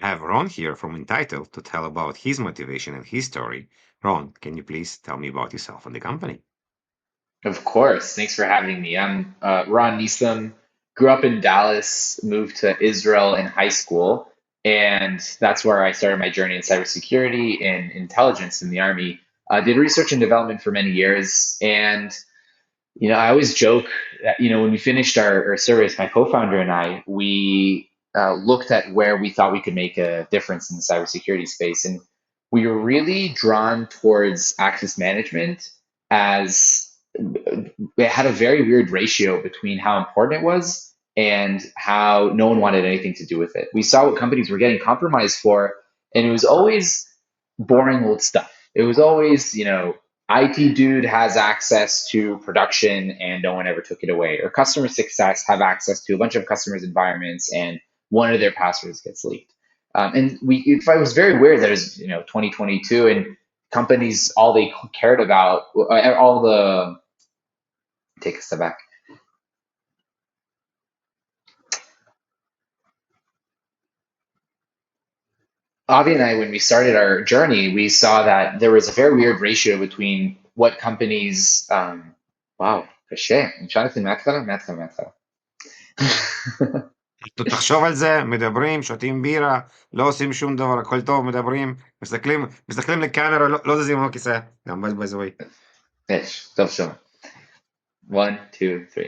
I have Ron here from Entitle to tell about his motivation and his story. Ron, can you please tell me about yourself and the company? Of course. Thanks for having me. I'm Ron Nissim. Grew up in Dallas, moved to Israel in high school, and that's where I started my journey in cybersecurity and intelligence in the Army. Did research and development for many years, and I always joke that when we finished our service, my co-founder and I, we looked at where we thought we could make a difference in the cybersecurity space, and we were really drawn towards access management as it had a very weird ratio between how important it was and how no one wanted anything to do with it. We saw what companies were getting compromised for, and it was always boring old stuff. It was always, IT dude has access to production and no one ever took it away. Or customer success have access to a bunch of customers' environments and one of their passwords gets leaked. It was very weird that it was, 2022 and companies, all they cared about, all the, take a step back. Avi and I, when we started our journey, we saw that there was a very weird ratio between what companies, wow, קשה, אפשר להתחיל מההתחלה? מההתחלה. תחשוב על זה, מדברים, שותים בירה, לא עושים שום דבר, הכל טוב, מדברים, מסתכלים לקאמרה, לא זזים מהכיסא, גם by the way. טוב, שום. 1, 2, 3.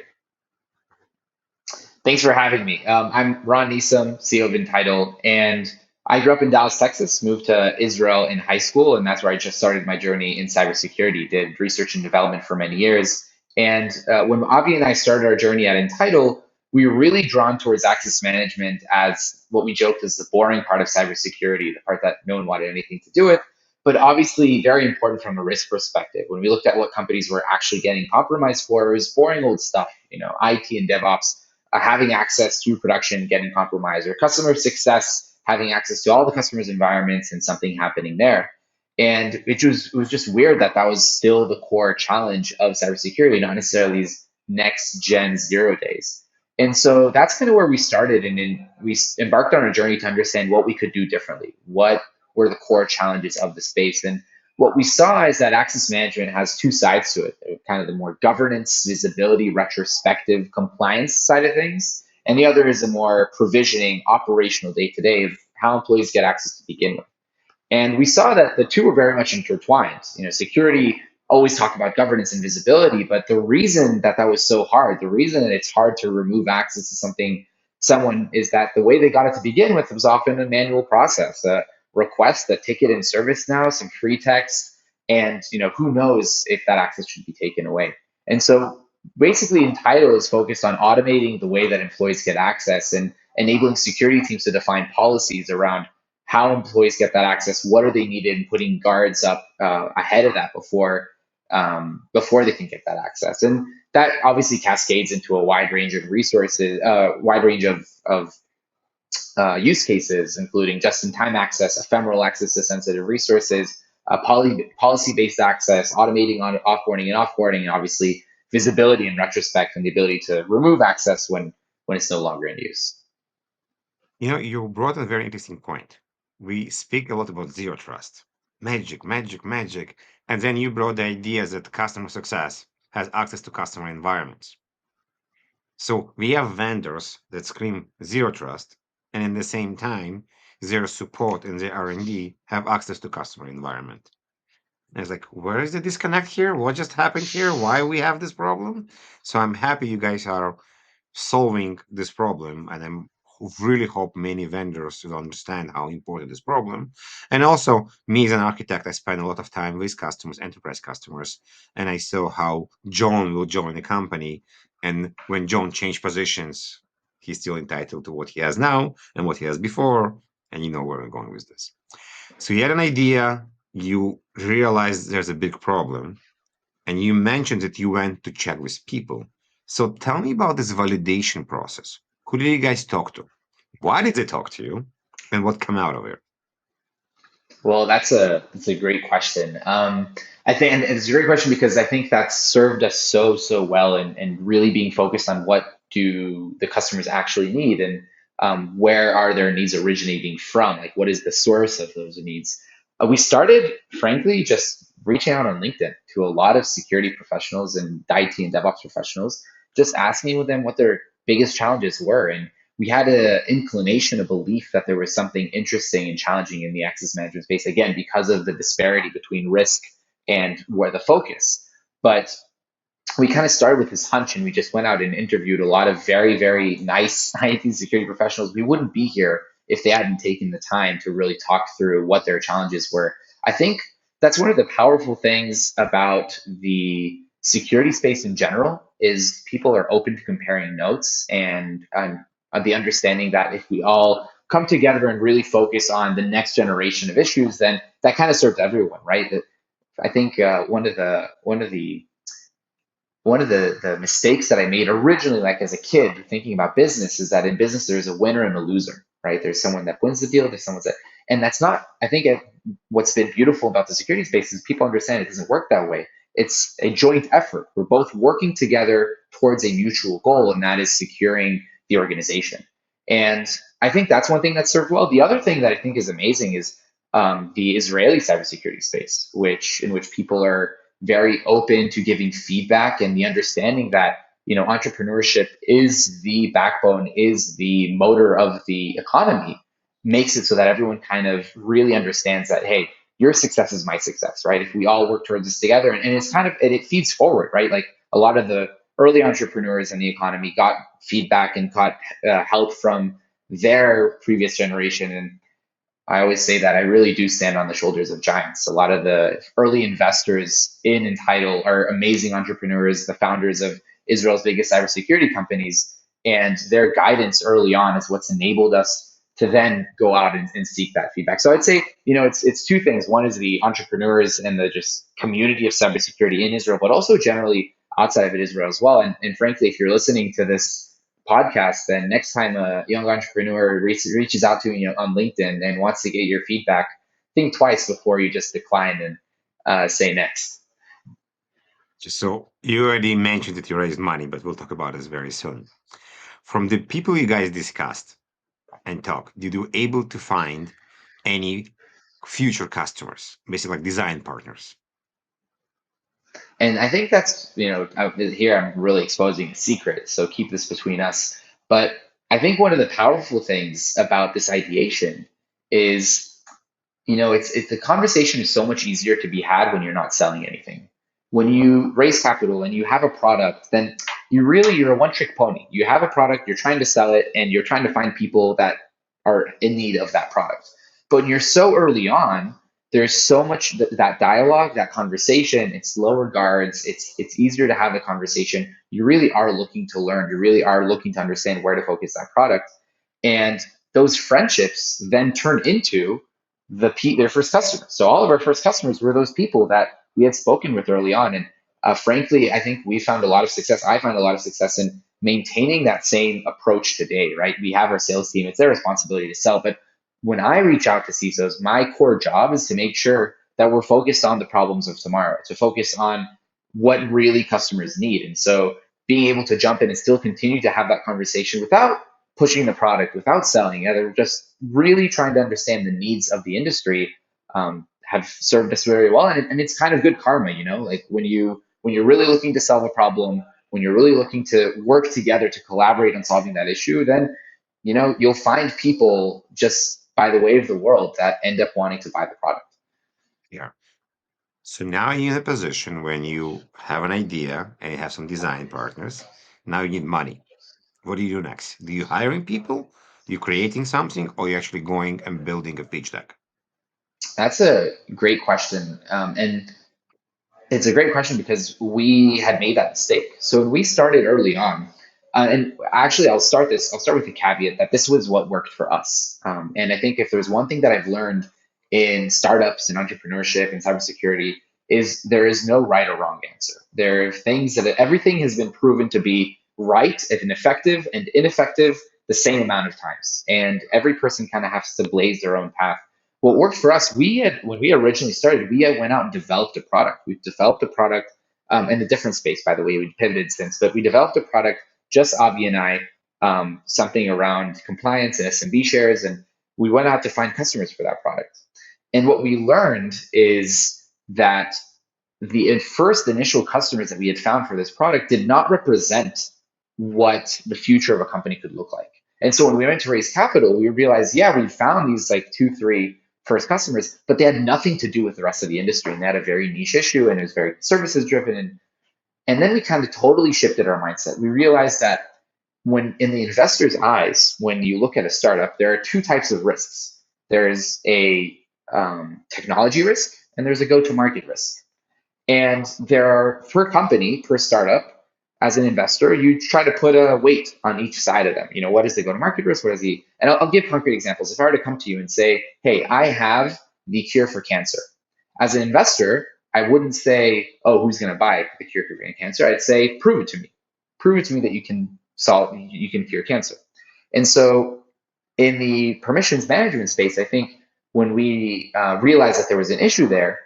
Thanks for having me. I'm Ron Nissim, CEO of Entitle, and I grew up in Dallas, Texas, moved to Israel in high school, and that's where I just started my journey in cybersecurity, did research and development for many years. And when Avi and I started our journey at Entitle, we were really drawn towards access management as what we joked is the boring part of cybersecurity, the part that no one wanted anything to do with, but obviously very important from a risk perspective. When we looked at what companies were actually getting compromised for, it was boring old stuff, IT and DevOps having access to production getting compromised, or customer success having access to all the customers' environments and something happening there. And it was just weird that that was still the core challenge of cybersecurity, not necessarily these next gen 0 days. And so that's kind of where we started, and then we embarked on a journey to understand what we could do differently. What were the core challenges of the space? And what we saw is that access management has two sides to it, kind of the more governance, visibility, retrospective compliance side of things. And the other is the more provisioning, operational day to day of how employees get access to begin with. And we saw that the two were very much intertwined. Security always talked about governance and visibility, but the reason that that was so hard, the reason that it's hard to remove access to someone is that the way they got it to begin with was often a manual process, a request, a ticket in ServiceNow, some free text, and who knows if that access should be taken away. And so basically Entitle is focused on automating the way that employees get access and enabling security teams to define policies around how employees get that access, what are they needed, and putting guards up ahead of that before they can get that access. And that obviously cascades into a wide range of resources, wide range of use cases, including just-in-time access, ephemeral access to sensitive resources, policy-based access, automating on offboarding and offboarding, and obviously visibility and retrospect and the ability to remove access when it's no longer in use. You brought a very interesting point. We speak a lot about zero trust, magic, magic, magic, and then you brought the idea that customer success has access to customer environments. So we have vendors that scream zero trust, and in the same time, their support and their R&D have access to customer environment. And it's like, where is the disconnect here? What just happened here? Why we have this problem? So I'm happy you guys are solving this problem, and I'm really hope many vendors will understand how important this problem. And also, me as an architect, I spend a lot of time with customers, enterprise customers, and I saw how John will join the company. And when John changed positions, he's still entitled to what he has now and what he has before. And you know where I'm going with this. So you had an idea, you realized there's a big problem, and you mentioned that you went to check with people. So tell me about this validation process. Who did you guys talk to? Why did they talk to you? And what came out of it? Well, that's a great question. I think, and it's a great question because I think that's served us so well, and really being focused on what do the customers actually need. And Where are their needs originating from? Like, what is the source of those needs? We started, frankly, just reaching out on LinkedIn to a lot of security professionals and IT and DevOps professionals, just asking them what their biggest challenges were. And we had an inclination, a belief that there was something interesting and challenging in the access management space, again, because of the disparity between risk and where the focus. But we kind of started with this hunch, and we just went out and interviewed a lot of very, very nice IT security professionals. We wouldn't be here if they hadn't taken the time to really talk through what their challenges were. I think that's one of the powerful things about the security space in general is people are open to comparing notes and the understanding that if we all come together and really focus on the next generation of issues, then that kind of serves everyone, right? I think one of the mistakes that I made originally, like as a kid, thinking about business, is that in business there's a winner and a loser, right? There's someone that wins the deal, there's someone that, and that's not. I think what's been beautiful about the security space is people understand it doesn't work that way. It's a joint effort. We're both working together towards a mutual goal, and that is securing the organization. And I think that's one thing that served well. The other thing that I think is amazing is the Israeli cybersecurity space, in which people are very open to giving feedback, and the understanding that entrepreneurship is the backbone, is the motor of the economy, makes it so that everyone kind of really understands that, hey, your success is my success, right? If we all work towards this together, and it's kind of it feeds forward, right? Like a lot of the early entrepreneurs in the economy got feedback and got help from their previous generation. And I always say that I really do stand on the shoulders of giants. A lot of the early investors in Entitle are amazing entrepreneurs, the founders of Israel's biggest cybersecurity companies, and their guidance early on is what's enabled us to then go out and seek that feedback. So I'd say, it's two things. One is the entrepreneurs and the just community of cybersecurity in Israel, but also generally outside of Israel as well. And frankly, if you're listening to this podcast, then next time a young entrepreneur reaches out to you on LinkedIn and wants to get your feedback, think twice before you just decline and say next. So you already mentioned that you raised money, but we'll talk about this very soon. From the people you guys discussed and talked, did you able to find any future customers, basically like design partners? And I think that's, here I'm really exposing a secret, so keep this between us. But I think one of the powerful things about this ideation is, it's the conversation is so much easier to be had when you're not selling anything. When you raise capital and you have a product, then you're a one-trick pony. You have a product, you're trying to sell it, and you're trying to find people that are in need of that product. But when you're so early on, there's so much that dialogue, that conversation. It's lower guards. It's easier to have the conversation. You really are looking to learn. You really are looking to understand where to focus that product, and those friendships then turn into their first customers. So all of our first customers were those people that we had spoken with early on, and frankly, I think we found a lot of success. I found a lot of success in maintaining that same approach today. Right? We have our sales team; it's their responsibility to sell, but when I reach out to CISOs, my core job is to make sure that we're focused on the problems of tomorrow, to focus on what really customers need. And so being able to jump in and still continue to have that conversation without pushing the product, without selling it, or just really trying to understand the needs of the industry, have served us very well. And it's kind of good karma, like when you're really looking to solve a problem, when you're really looking to work together to collaborate on solving that issue, then you'll find people just by the way of the world that end up wanting to buy the product. Yeah. So now you're in a position when you have an idea and you have some design partners. Now you need money. What do you do next? Do you hiring people? You creating something, or you actually going and building a pitch deck? That's a great question. And it's a great question because we had made that mistake. So when we started early on, and actually, I'll start with the caveat that this was what worked for us. And I think if there's one thing that I've learned in startups and entrepreneurship and cybersecurity is there is no right or wrong answer. There are things that everything has been proven to be right and effective and ineffective the same amount of times. And every person kind of has to blaze their own path. What worked for us, when we originally started, we had went out and developed a product. We've developed a product in a different space, by the way. We pivoted since, but we developed a product, just Avi and I, something around compliance and SMB shares, and we went out to find customers for that product. And what we learned is that the first initial customers that we had found for this product did not represent what the future of a company could look like. And so when we went to raise capital, we realized, yeah, we found these like 2, 3 first customers, but they had nothing to do with the rest of the industry. And they had a very niche issue and it was very services driven. And then we kind of totally shifted our mindset. We realized that when in the investor's eyes, when you look at a startup, there are two types of risks. There's a technology risk and there's a go-to-market risk. And there are, per company, per startup, as an investor, you try to put a weight on each side of them. You know, what is the go-to-market risk? What is the, and I'll give concrete examples. If I were to come to you and say, hey, I have the cure for cancer. As an investor, I wouldn't say, oh, who's going to buy the cure for cancer? I'd say, prove it to me. Prove it to me that you can cure cancer. And so in the permissions management space, I think when we realized that there was an issue there,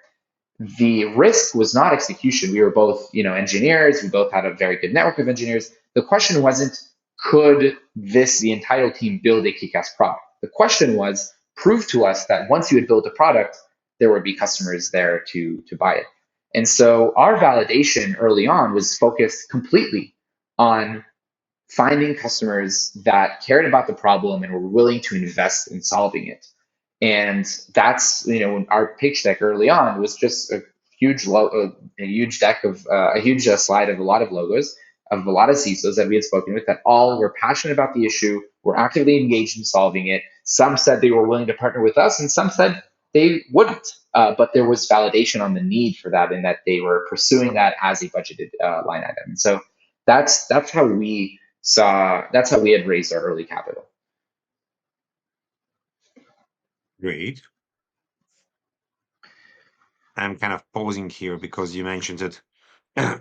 the risk was not execution. We were both, engineers. We both had a very good network of engineers. The question wasn't, could the Entitle team build a kick-ass product? The question was, prove to us that once you had built a product, there would be customers there to buy it. And so our validation early on was focused completely on finding customers that cared about the problem and were willing to invest in solving it. And that's, our pitch deck early on was just a huge deck of a huge slide of a lot of logos of a lot of CISOs that we had spoken with that all were passionate about the issue, were actively engaged in solving it. Some said they were willing to partner with us, and some said they wouldn't. But there was validation on the need for that, and that they were pursuing that as a budgeted line item. And so that's how we had raised our early capital. Great. I'm kind of pausing here because you mentioned that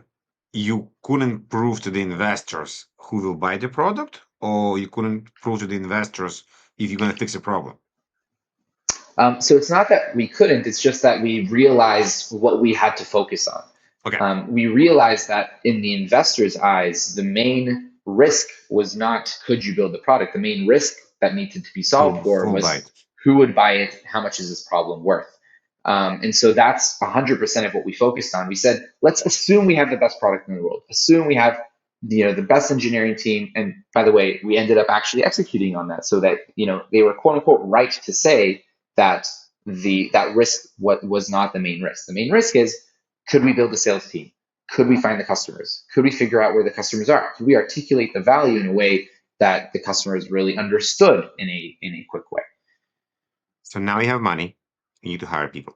you couldn't prove to the investors who will buy the product, or you couldn't prove to the investors if you're going to fix a problem. So it's not that we couldn't, it's just that we realized what we had to focus on. Okay. We realized that in the investor's eyes, the main risk was not could you build the product. The main risk that needed to be solved for was who would buy it, how much is this problem worth? And so that's 100% of what we focused on. We said, let's assume we have the best product in the world. Assume we have the best engineering team. And by the way, we ended up actually executing on that so that they were quote unquote right to say that that risk was not the main risk. The main risk is, could we build a sales team? Could we find the customers? Could we figure out where the customers are? Could we articulate the value in a way that the customers really understood in a quick way? So now you have money, you need to hire people.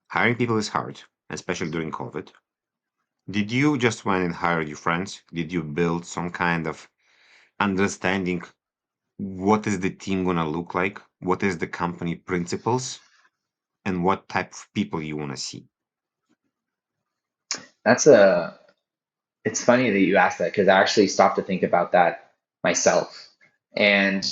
Hiring people is hard, especially during COVID. Did you just went and hire your friends? Did you build some kind of understanding what is the team going to look like? What is the company principles? And what type of people you want to see? It's funny that you asked that because I actually stopped to think about that myself. And,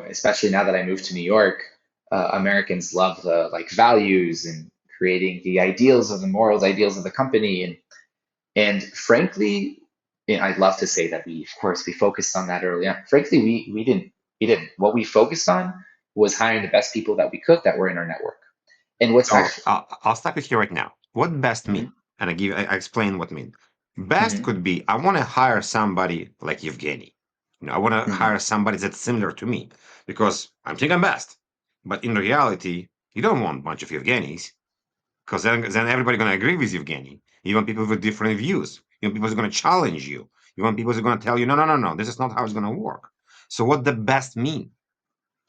especially now that I moved to New York, Americans love the values and creating the ideals of the morals, ideals of the company. And frankly, I'd love to say that we focused on that early on. Frankly, we didn't. What we focused on was hiring the best people that we could that were in our network. And what's actually, I'll stop you here right now. What best mean? And I explain what mean. Best could be, I want to hire somebody like Evgeny. I want to hire somebody that's similar to me because I'm thinking I'm best. But in reality, you don't want a bunch of Evgenys because then everybody's going to agree with Evgeny. You want people with different views. You want people who are going to challenge you. You want people who are going to tell you, no, this is not how it's going to work. So what the best mean?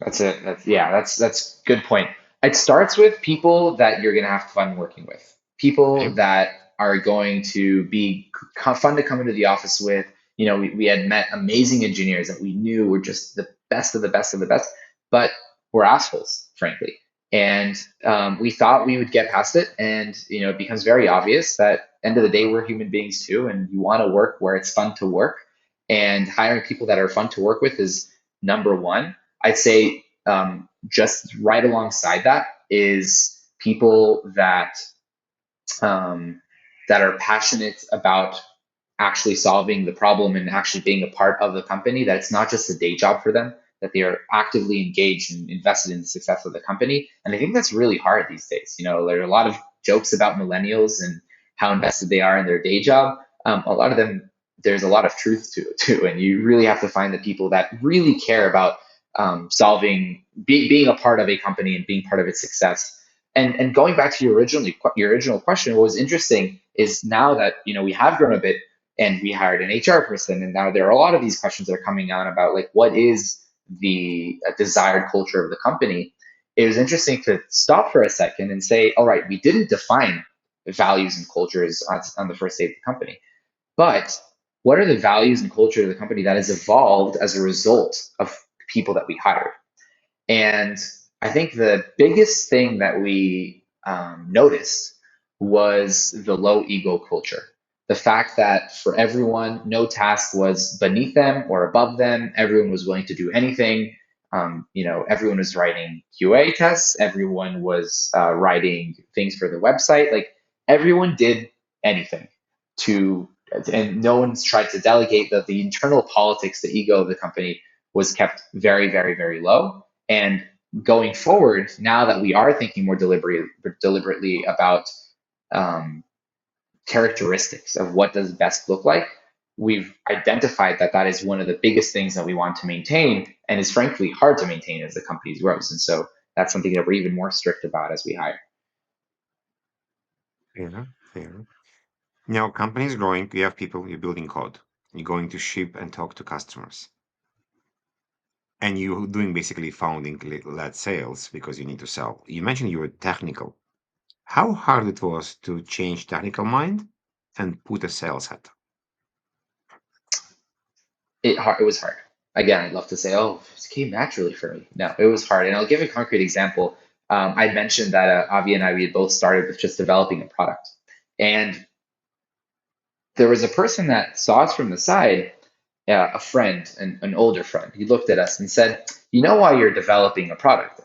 That's it. That's a good point. It starts with people that you're going to have fun working with. People that are going to be fun to come into the office with. We had met amazing engineers that we knew were just the best of the best of the best, but were assholes, frankly. And we thought we would get past it. And, it becomes very obvious that end of the day, we're human beings too. And you want to work where it's fun to work. And hiring people that are fun to work with is number one. I'd say just right alongside that is people that are passionate about actually solving the problem and actually being a part of the company, that it's not just a day job for them, that they are actively engaged and invested in the success of the company. And I think that's really hard these days. There are a lot of jokes about millennials and how invested they are in their day job. A lot of them, there's a lot of truth to it too. And you really have to find the people that really care about being a part of a company and being part of its success. And going back to your original question, what was interesting is now that we have grown a bit and we hired an HR person, and now there are a lot of these questions that are coming on about like what is the desired culture of the company. It was interesting to stop for a second and say, all right, we didn't define values and cultures on the first day of the company, but what are the values and culture of the company that has evolved as a result of people that we hired? And I think the biggest thing that we noticed was the low ego culture. The fact that for everyone, no task was beneath them or above them. Everyone was willing to do anything. Everyone was writing QA tests. Everyone was writing things for the website. Like everyone did anything to, and no one's tried to delegate. That the internal politics, the ego of the company was kept very, very, very low. And going forward, now that we are thinking more deliberately about characteristics of what does best look like, we've identified that that is one of the biggest things that we want to maintain, and is frankly hard to maintain as the company grows. And so that's something that we're even more strict about as we hire. Fair, fair. Now, companies growing, you have people, you're building code, you're going to ship and talk to customers, and you're doing basically founding led sales because you need to sell. You mentioned you were technical. How hard it was to change technical mind and put a sales hat? It was hard. Again, I'd love to say, oh, it came naturally for me. No, it was hard. And I'll give a concrete example. I mentioned that Avi and I, we had both started with just developing a product. And there was a person that saw us from the side, a friend, an older friend. He looked at us and said, "You know why you're developing a product?"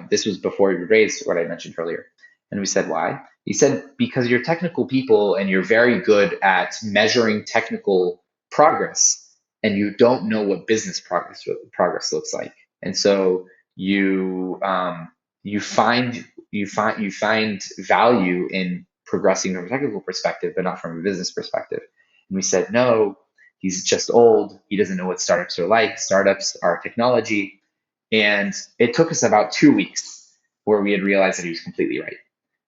This was before we raised what I mentioned earlier. And we said, "Why?" He said, "Because you're technical people and you're very good at measuring technical progress, and you don't know what business progress looks like. And so you find value in progressing from a technical perspective, but not from a business perspective." And we said, "No, he's just old. He doesn't know what startups are like. Startups are technology." And it took us about 2 weeks where we had realized that he was completely right.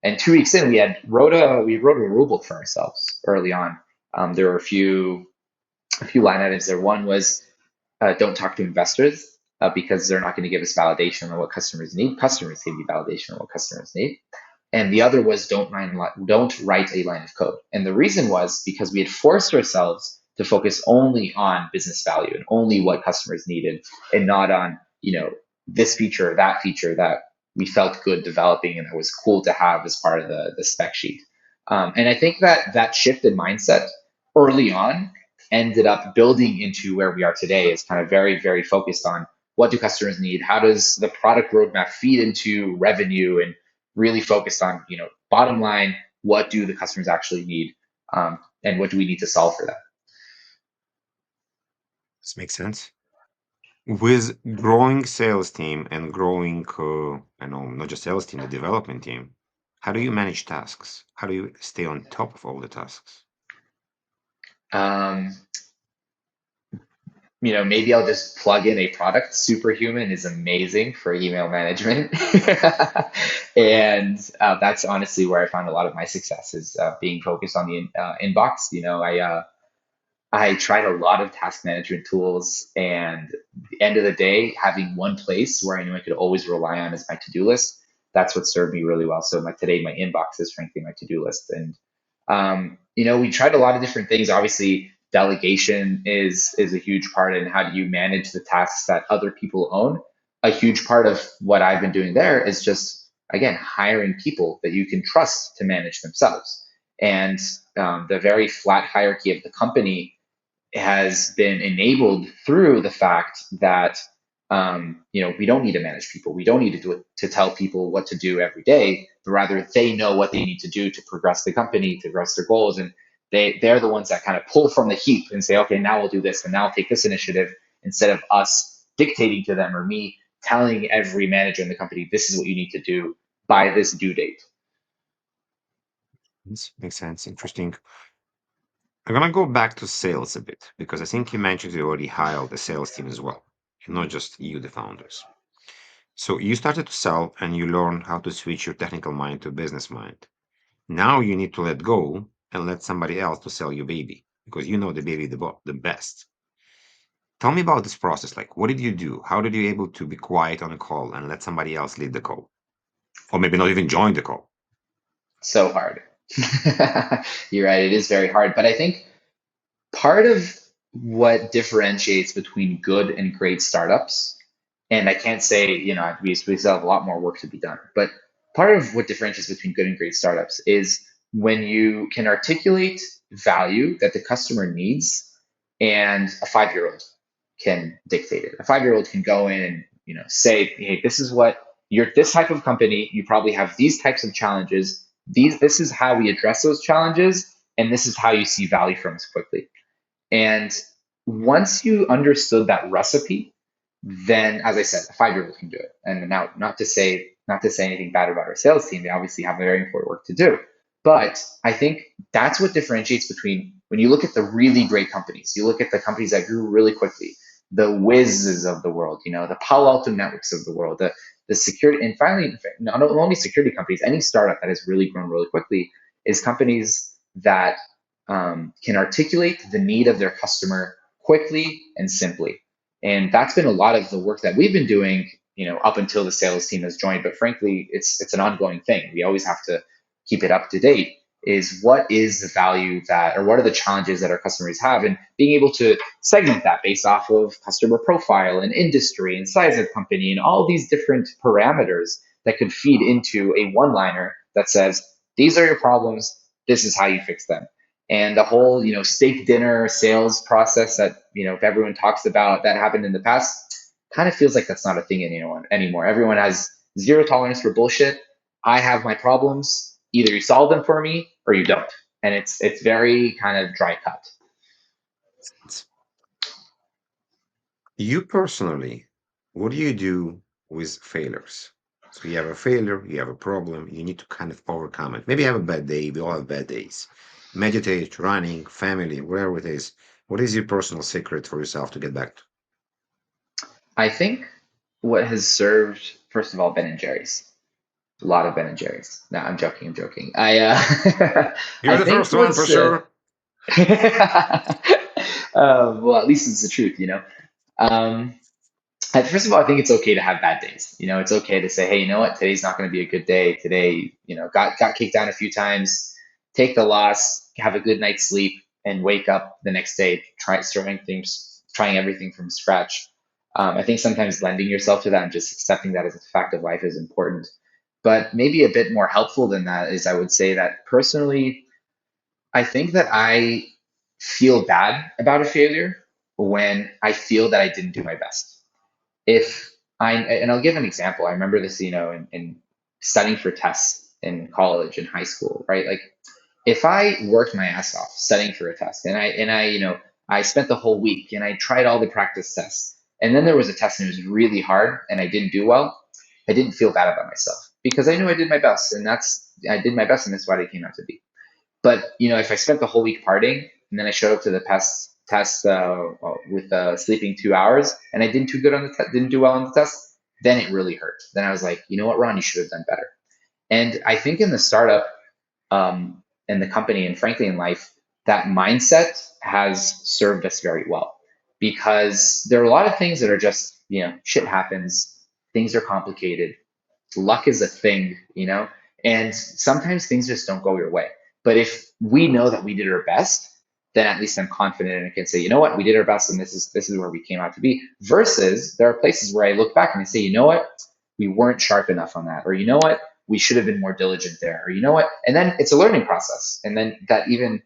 And 2 weeks in, we wrote a rule book for ourselves early on. There were a few line items there. One was don't talk to investors because they're not going to give us validation on what customers need. Customers give you validation on what customers need. And the other was don't write a line of code. And the reason was because we had forced ourselves to focus only on business value and only what customers needed, and not on this feature or that feature that we felt good developing and that was cool to have as part of the spec sheet. And I think that shift in mindset early on ended up building into where we are today, is kind of very, very focused on what do customers need, how does the product roadmap feed into revenue, and really focused on bottom line, what do the customers actually need, and what do we need to solve for them. This makes sense. With growing sales team and growing, I know, not just sales team, the development team, how do you manage tasks? How do you stay on top of all the tasks? Um, maybe I'll just plug in a product. Superhuman is amazing for email management. And that's honestly where I found a lot of my success, is being focused on the inbox. I tried a lot of task management tools, and at the end of the day, having one place where I knew I could always rely on is my to-do list. That's what served me really well. So today, my inbox is frankly my to-do list. And we tried a lot of different things. Obviously, delegation is a huge part, and how do you manage the tasks that other people own? A huge part of what I've been doing there is just, again, hiring people that you can trust to manage themselves. And the very flat hierarchy of the company has been enabled through the fact that we don't need to manage people. We don't need to do it to tell people what to do every day, but rather they know what they need to do to progress the company, to progress their goals. And They're the ones that kind of pull from the heap and say, okay, now we'll do this and now we'll take this initiative instead of us dictating to them or me telling every manager in the company, this is what you need to do by this due date. This makes sense. Interesting. I'm gonna go back to sales a bit because I think you mentioned you already hired the sales team as well, and not just you, the founders. So you started to sell and you learn how to switch your technical mind to business mind. Now you need to let go and let somebody else to sell your baby because you know the baby the best. Tell me about this process. Like, what did you do? How did you able to be quiet on a call and let somebody else lead the call, or maybe not even join the call? So hard. You're right, it is very hard. But I think part of what differentiates between good and great startups, and I can't say, we still have a lot more work to be done, but part of what differentiates between good and great startups is when you can articulate value that the customer needs and a 5-year-old can dictate it. A 5-year-old can go in and, say, hey, this is what you're this type of company, you probably have these types of challenges. This is how we address those challenges, and this is how you see value from us quickly. And once you understood that recipe, then as I said, a 5-year-old can do it. And now, not to say anything bad about our sales team, they obviously have very important work to do. But I think that's what differentiates between when you look at the really great companies, you look at the companies that grew really quickly, the Whizzes of the world, the Palo Alto Networks of the world, the security, and finally, not only security companies, any startup that has really grown really quickly is companies that can articulate the need of their customer quickly and simply. And that's been a lot of the work that we've been doing, up until the sales team has joined. But frankly, it's an ongoing thing. We always have to keep it up to date. Is what is the value that, or what are the challenges that our customers have, and being able to segment that based off of customer profile and industry and size of company and all these different parameters that could feed into a one-liner that says, these are your problems, this is how you fix them. And the whole steak dinner sales process that if everyone talks about that happened in the past, kind of feels like that's not a thing anymore. Everyone has zero tolerance for bullshit. I have my problems, either you solve them for me or you don't. And it's very kind of dry cut. It's- You personally, what do you do with failures? So you have a failure, you have a problem, you need to kind of overcome it. Maybe you have a bad day, we all have bad days. Meditate, running, family, wherever it is. What is your personal secret for yourself to get back to? I think what has served, first of all, Ben and Jerry's. A lot of Ben and Jerry's. No, I'm joking. I'm joking. You're I the think first one for what's sure. well, at least it's the truth. Um, First of all, I think it's okay to have bad days. It's okay to say, hey, you know what? Today's not going to be a good day. Today, got kicked down a few times. Take the loss, have a good night's sleep, and wake up the next day, trying everything from scratch. I think sometimes lending yourself to that and just accepting that as a fact of life is important. But maybe a bit more helpful than that is, I would say that personally, I think that I feel bad about a failure when I feel that I didn't do my best. And I'll give an example. I remember this, in studying for tests in college and high school, right? Like if I worked my ass off studying for a test and I spent the whole week and I tried all the practice tests and then there was a test and it was really hard and I didn't do well, I didn't feel bad about myself because I knew I did my best I did my best and that's what it came out to be. But if I spent the whole week partying and then I showed up to the test with sleeping 2 hours and I didn't do well on the test, then it really hurt. Then I was like, you know what, Ron, you should have done better. And I think in the startup, in the company, and frankly in life, that mindset has served us very well because there are a lot of things that are just shit happens, things are complicated, luck is a thing, and sometimes things just don't go your way. But if we know that we did our best, then at least I'm confident and I can say, you know what, we did our best and this is where we came out to be. Versus there are places where I look back and I say, you know what, we weren't sharp enough on that, or you know what, we should have been more diligent there, or you know what, and then it's a learning process. And then that even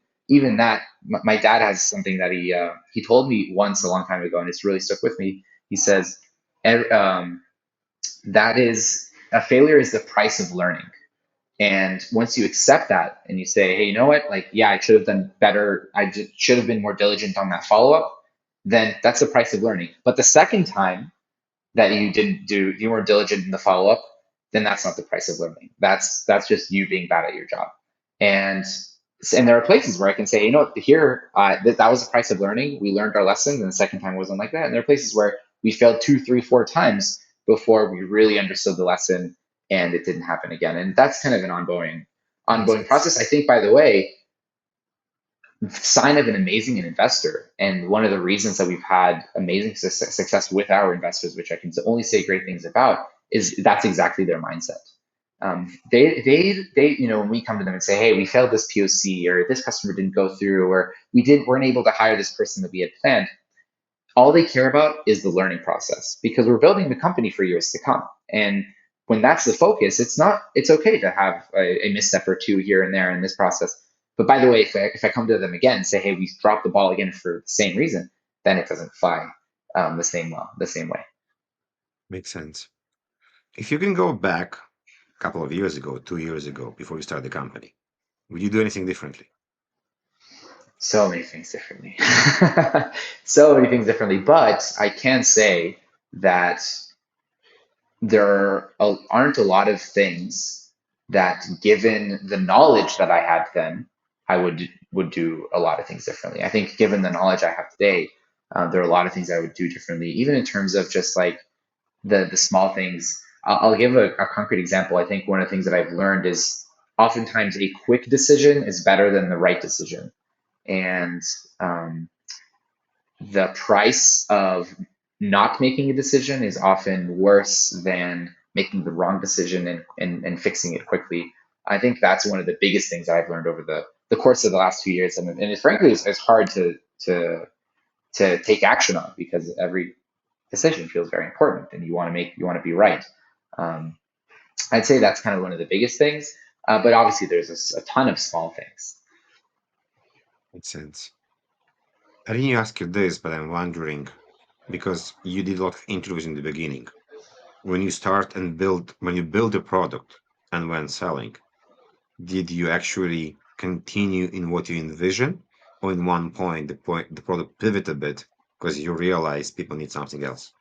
that, my dad has something that he told me once a long time ago, and it's really stuck with me. He says, that is a failure is the price of learning. And once you accept that and you say, hey, you know what? Like, yeah, I should have done better. I just should have been more diligent on that follow up. Then that's the price of learning. But the second time that you weren't diligent in the follow up, then that's not the price of learning. That's just you being bad at your job. And and there are places where I can say, you know what, here that was the price of learning. We learned our lesson, and the second time wasn't like that. And there are places where we failed 2, 3, 4 times before we really understood the lesson, and it didn't happen again. And that's kind of an Makes ongoing sense. process. I think, by the way, sign of an amazing investor, and one of the reasons that we've had amazing success with our investors, which I can only say great things about, is that's exactly their mindset. When we come to them and say, hey, we failed this POC, or this customer didn't go through, or weren't able to hire this person that we had planned, all they care about is the learning process, because we're building the company for years to come. And when that's the focus, it's okay to have a misstep or two here and there in this process. But by the way, if I come to them again and say, hey, we dropped the ball again for the same reason, then it doesn't fly the same way. Makes sense. If you can go back a couple of years ago, 2 years ago, before you started the company, would you do anything differently? So many things differently. So many things differently. But I can say that aren't a lot of things that, given the knowledge that I had then, I would do a lot of things differently. I think, given the knowledge I have today, there are a lot of things I would do differently, even in terms of just like the small things. I'll give a concrete example. I think one of the things that I've learned is oftentimes a quick decision is better than the right decision, and um, the price of not making a decision is often worse than making the wrong decision and fixing it quickly. I think that's one of the biggest things I've learned over the course of the last 2 years. And frankly, it's hard to, to take action on, because every decision feels very important and you want to be right. Um, I'd say that's kind of one of the biggest things. But obviously, there's a ton of small things. Makes sense. I didn't ask you this, but I'm wondering because you did a lot of interviews in the beginning. When you build a product and when selling, did you actually continue in what you envision, or in one point the product pivot a bit because you realize people need something else?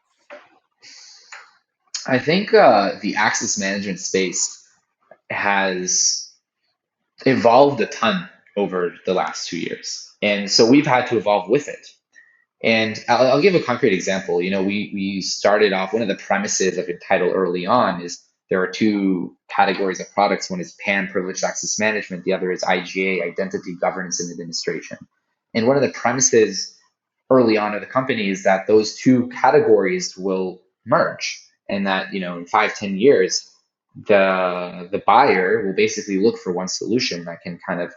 I think the access management space has evolved a ton over the last 2 years. And so we've had to evolve with it. And I'll give a concrete example. We started off, one of the premises of Entitle early on is there are two categories of products. One is PAM, privileged access management. The other is IGA, identity governance and administration. And one of the premises early on of the company is that those two categories will merge, and that, in 5, 10 years, the buyer will basically look for one solution that can kind of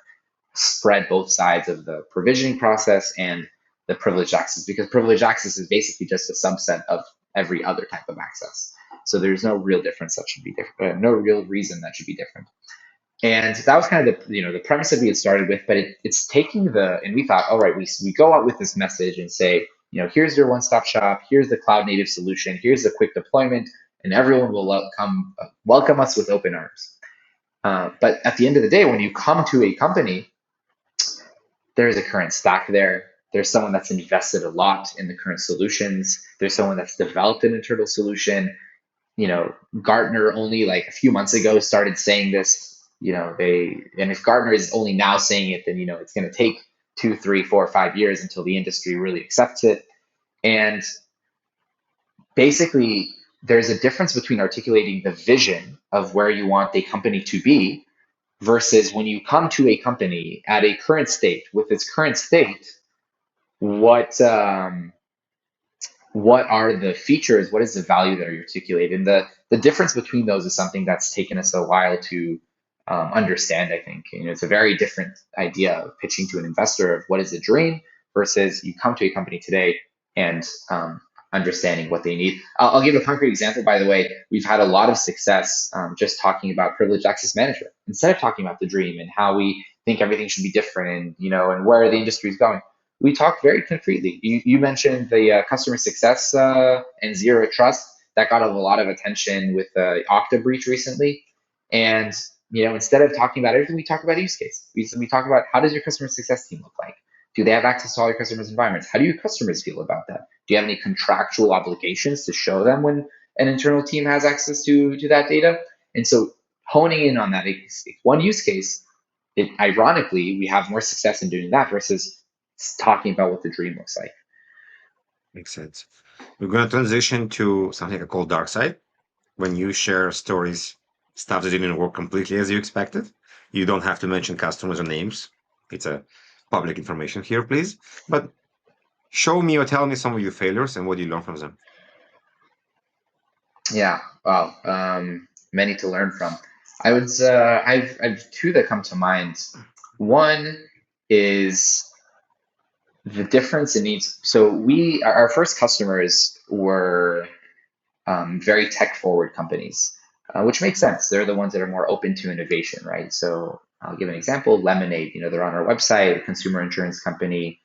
spread both sides of the provisioning process and the privileged access, because privileged access is basically just a subset of every other type of access. So there's no real difference that should be different, no real reason that should be different. And that was kind of the premise that we had started with. But it's taking and we thought, all right, we go out with this message and say, here's your one-stop shop, here's the cloud native solution, here's the quick deployment, and everyone will welcome us with open arms. But at the end of the day, when you come to a company, there's a current stack there. There's someone that's invested a lot in the current solutions. There's someone that's developed an internal solution. Gartner only like a few months ago started saying this. And if Gartner is only now saying it, then it's going to take 2, 3, 4, 5 years until the industry really accepts it. And basically, there's a difference between articulating the vision of where you want a company to be versus when you come to a company at a current state with its current state, what are the features, what is the value that are articulated. And the difference between those is something that's taken us a while to understand. I think it's a very different idea of pitching to an investor of what is the dream versus you come to a company today and understanding what they need. I'll give a concrete example. By the way, we've had a lot of success just talking about privileged access management instead of talking about the dream and how we think everything should be different, and where the industry is going. We talked very concretely. You mentioned the customer success and zero trust that got a lot of attention with the Okta breach recently. And instead of talking about everything, we talk about use case. We talk about, how does your customer success team look like? Do they have access to all your customers' environments? How do your customers feel about that? Do you have any contractual obligations to show them when an internal team has access to that data? And so honing in on that one use case, ironically, we have more success in doing that versus talking about what the dream looks like. Makes sense. We're going to transition to something I call dark side. When you share stories, stuff that didn't work completely as you expected, you don't have to mention customers or names. It's a public information here, please. But show me or tell me some of your failures and what you learn from them. Yeah, wow. Many to learn from. I've two that come to mind. One is the difference in needs. So our first customers were very tech forward companies, which makes sense. They're the ones that are more open to innovation, right? So I'll give an example. Lemonade, they're on our website, a consumer insurance company,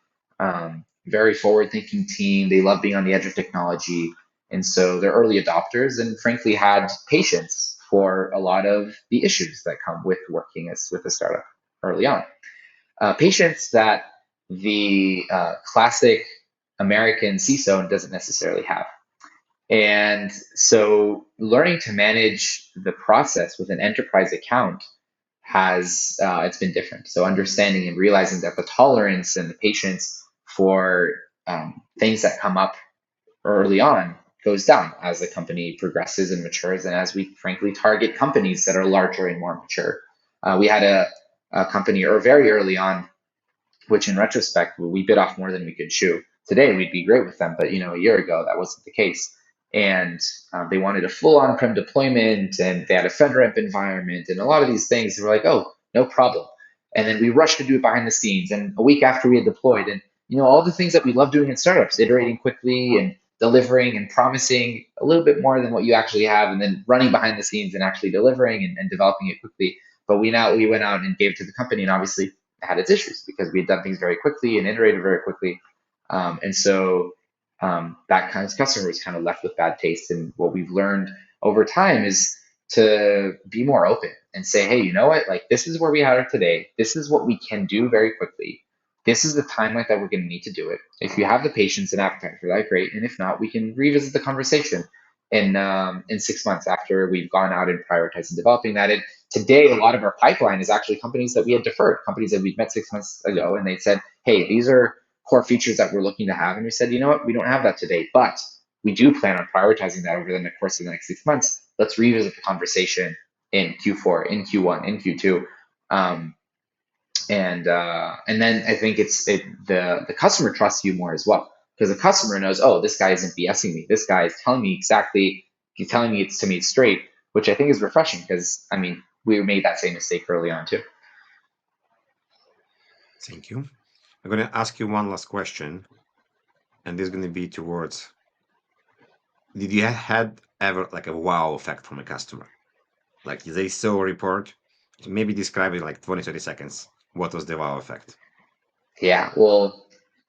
very forward thinking team. They love being on the edge of technology. And so they're early adopters and frankly had patience for a lot of the issues that come with working with a startup early on. Patience that the classic American CISO doesn't necessarily have. And so learning to manage the process with an enterprise account has it's been different. So understanding and realizing that the tolerance and the patience for things that come up early on goes down as the company progresses and matures, and as we frankly target companies that are larger and more mature. We had a company or very early on, which in retrospect, we bit off more than we could chew. Today, we'd be great with them, but a year ago, that wasn't the case. And they wanted a full on-prem deployment, and they had a FedRAMP environment, and a lot of these things. They were like, "Oh, no problem." And then we rushed to do it behind the scenes. And a week after we had deployed, and all the things that we love doing in startups, iterating quickly and delivering and promising a little bit more than what you actually have, and then running behind the scenes and actually delivering and developing it quickly. But we went out and gave it to the company, and obviously had its issues because we had done things very quickly and iterated very quickly. And so that kind of customer was kind of left with bad taste. And what we've learned over time is to be more open and say, hey, you know what? Like, this is where we are today. This is what we can do very quickly. This is the timeline that we're going to need to do it. If you have the patience and appetite for that, great. And if not, we can revisit the conversation in 6 months after we've gone out and prioritized and developing that. And today, a lot of our pipeline is actually companies that we had deferred, companies that we'd met 6 months ago, and they said, hey, these are core features that we're looking to have. And we said, you know what, we don't have that today, but we do plan on prioritizing that over the course of the next 6 months. Let's revisit the conversation in Q4, in Q1, in Q2. And then I think the customer trusts you more as well, because the customer knows, oh, this guy isn't BSing me. This guy is telling me exactly, he's telling me it's to me straight, which I think is refreshing because, we made that same mistake early on too. Thank you. I'm going to ask you one last question, and this is going to be towards, did you had ever like a wow effect from a customer? Like they saw a report, maybe describe it like 20, 30 seconds. What was the wow effect? Yeah, well,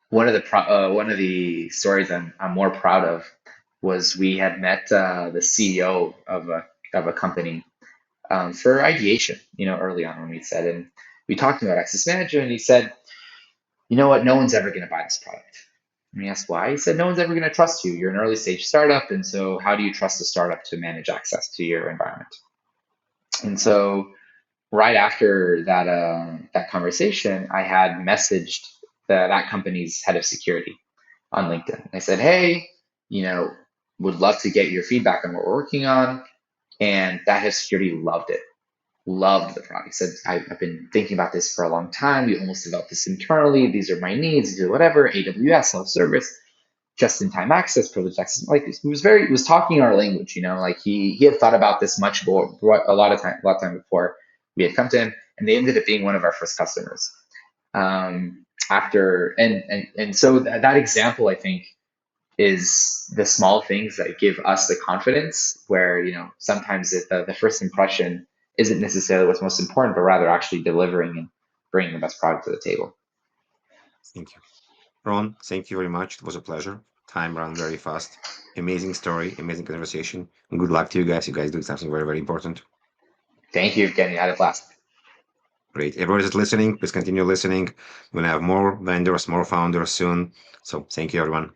one of the stories I'm more proud of was we had met the CEO of a company for ideation, early on when we said, and we talked about Access Manager, and he said, you know what, no one's ever going to buy this product. And we asked why. He said, no one's ever going to trust you. You're an early stage startup, and so how do you trust a startup to manage access to your environment? And so right after that conversation, I had messaged that company's head of security on LinkedIn. I said, hey, would love to get your feedback on what we're working on. And that head of security loved it, loved the product. He said, I've been thinking about this for a long time. We almost developed this internally. These are my needs. These are whatever, AWS, self-service, just-in-time access, privileged access. Like, he was talking our language, like he had thought about this much more, a lot of time before we had come to him, and they ended up being one of our first customers. After and so that example, I think, is the small things that give us the confidence where, sometimes the first impression isn't necessarily what's most important, but rather actually delivering and bringing the best product to the table. Thank you. Ron, thank you very much. It was a pleasure. Time ran very fast. Amazing story, amazing conversation. And good luck to you guys. You guys do something very, very important. Thank you, Evgeny. I had a blast. Great. Everybody that's listening, please continue listening. We're going to have more vendors, more founders soon. So thank you, everyone.